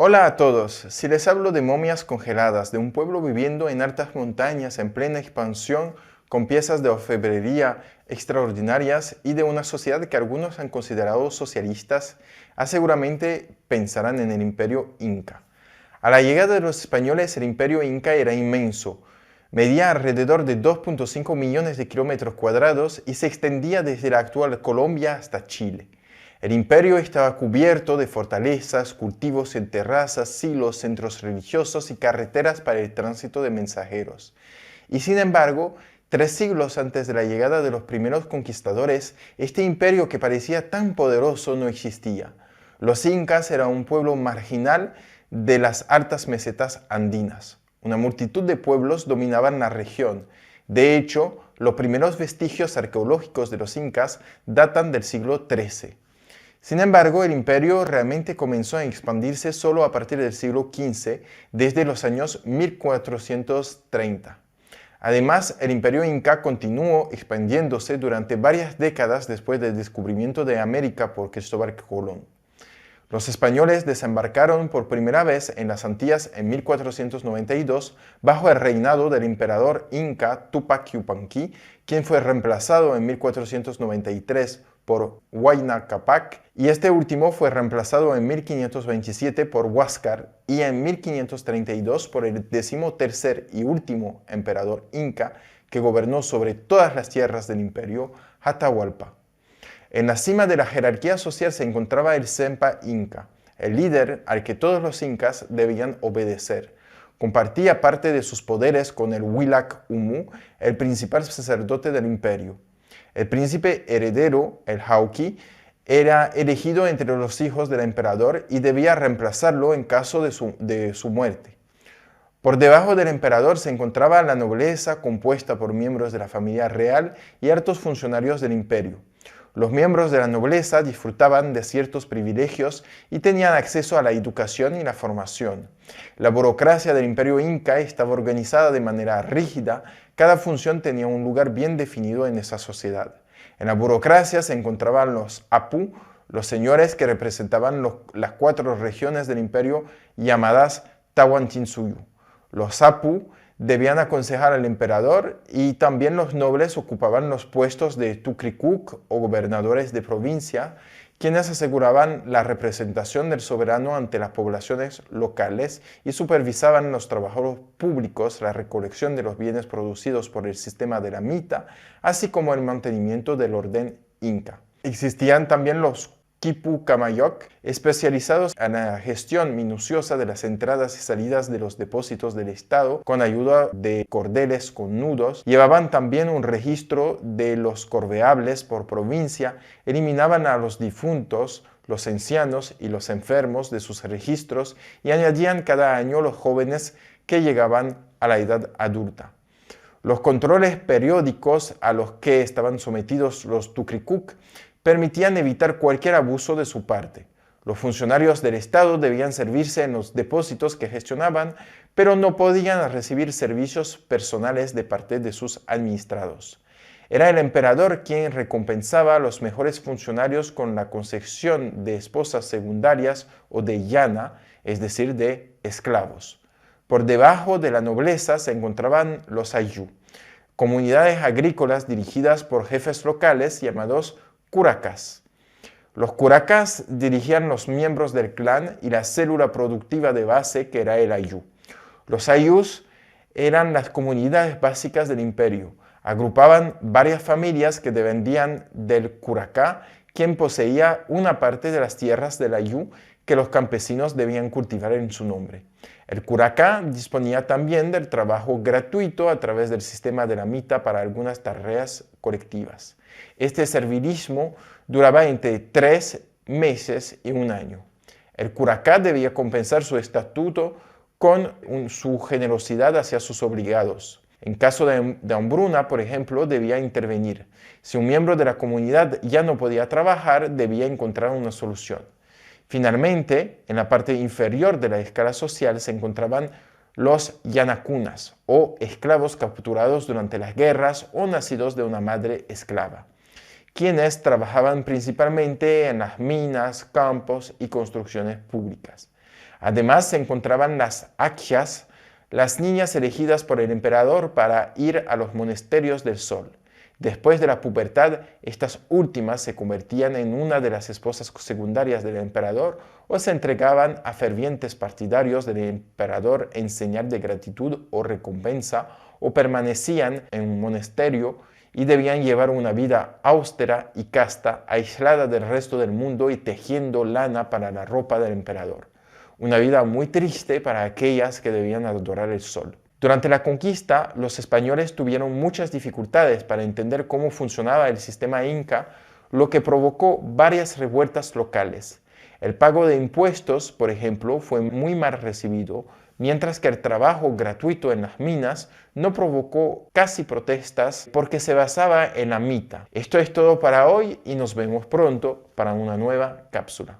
Hola a todos, si les hablo de momias congeladas, de un pueblo viviendo en altas montañas en plena expansión, con piezas de orfebrería extraordinarias y de una sociedad que algunos han considerado socialistas, seguramente pensarán en el imperio Inca. A la llegada de los españoles el imperio Inca era inmenso, medía alrededor de 2,5 millones de kilómetros cuadrados y se extendía desde la actual Colombia hasta Chile. El imperio estaba cubierto de fortalezas, cultivos en terrazas, silos, centros religiosos y carreteras para el tránsito de mensajeros. Y sin embargo, 3 siglos antes de la llegada de los primeros conquistadores, este imperio que parecía tan poderoso no existía. Los incas eran un pueblo marginal de las altas mesetas andinas. Una multitud de pueblos dominaban la región. De hecho, los primeros vestigios arqueológicos de los incas datan del siglo XIII. Sin embargo, el imperio realmente comenzó a expandirse solo a partir del siglo XV, desde los años 1430. Además, el imperio inca continuó expandiéndose durante varias décadas después del descubrimiento de América por Cristóbal Colón. Los españoles desembarcaron por primera vez en las Antillas en 1492 bajo el reinado del emperador inca Tupac Yupanqui, quien fue reemplazado en 1493 por Huayna Cápac, y este último fue reemplazado en 1527 por Huáscar y en 1532 por el 13º y último emperador inca que gobernó sobre todas las tierras del imperio, Atahualpa. En la cima de la jerarquía social se encontraba el Sempa Inca, el líder al que todos los incas debían obedecer. Compartía parte de sus poderes con el Huilac Humu, el principal sacerdote del imperio. El príncipe heredero, el Jauki, era elegido entre los hijos del emperador y debía reemplazarlo en caso de su muerte. Por debajo del emperador se encontraba la nobleza compuesta por miembros de la familia real y altos funcionarios del imperio. Los miembros de la nobleza disfrutaban de ciertos privilegios y tenían acceso a la educación y la formación. La burocracia del imperio inca estaba organizada de manera rígida, cada función tenía un lugar bien definido en esa sociedad. En la burocracia se encontraban los apu, los señores que representaban las 4 regiones del imperio llamadas Tahuantinsuyo. Los apu debían aconsejar al emperador y también los nobles ocupaban los puestos de tucricuc o gobernadores de provincia, quienes aseguraban la representación del soberano ante las poblaciones locales y supervisaban los trabajos públicos, la recolección de los bienes producidos por el sistema de la mita, así como el mantenimiento del orden inca. Existían también los Quipu Camayoc, especializados en la gestión minuciosa de las entradas y salidas de los depósitos del Estado con ayuda de cordeles con nudos. Llevaban también un registro de los corveables por provincia, eliminaban a los difuntos, los ancianos y los enfermos de sus registros y añadían cada año los jóvenes que llegaban a la edad adulta. Los controles periódicos a los que estaban sometidos los tucricuc permitían evitar cualquier abuso de su parte. Los funcionarios del Estado debían servirse en los depósitos que gestionaban, pero no podían recibir servicios personales de parte de sus administrados. Era el emperador quien recompensaba a los mejores funcionarios con la concesión de esposas secundarias o de llana, es decir, de esclavos. Por debajo de la nobleza se encontraban los ayú, comunidades agrícolas dirigidas por jefes locales llamados curacas. Los curacas dirigían los miembros del clan y la célula productiva de base que era el ayú. Los ayús eran las comunidades básicas del imperio. Agrupaban varias familias que dependían del curacá, quien poseía una parte de las tierras del ayú que los campesinos debían cultivar en su nombre. El curacá disponía también del trabajo gratuito a través del sistema de la mita para algunas tareas colectivas. Este servilismo duraba entre 3 meses y 1 año. El curacá debía compensar su estatuto con su generosidad hacia sus obligados. En caso de hambruna, por ejemplo, debía intervenir. Si un miembro de la comunidad ya no podía trabajar, debía encontrar una solución. Finalmente, en la parte inferior de la escala social se encontraban los yanacunas, o esclavos capturados durante las guerras o nacidos de una madre esclava, quienes trabajaban principalmente en las minas, campos y construcciones públicas. Además se encontraban las akshas, las niñas elegidas por el emperador para ir a los monasterios del sol. Después de la pubertad, estas últimas se convertían en una de las esposas secundarias del emperador o se entregaban a fervientes partidarios del emperador en señal de gratitud o recompensa, o permanecían en un monasterio y debían llevar una vida austera y casta, aislada del resto del mundo y tejiendo lana para la ropa del emperador. Una vida muy triste para aquellas que debían adorar el sol. Durante la conquista, los españoles tuvieron muchas dificultades para entender cómo funcionaba el sistema inca, lo que provocó varias revueltas locales. El pago de impuestos, por ejemplo, fue muy mal recibido, mientras que el trabajo gratuito en las minas no provocó casi protestas porque se basaba en la mita. Esto es todo para hoy y nos vemos pronto para una nueva cápsula.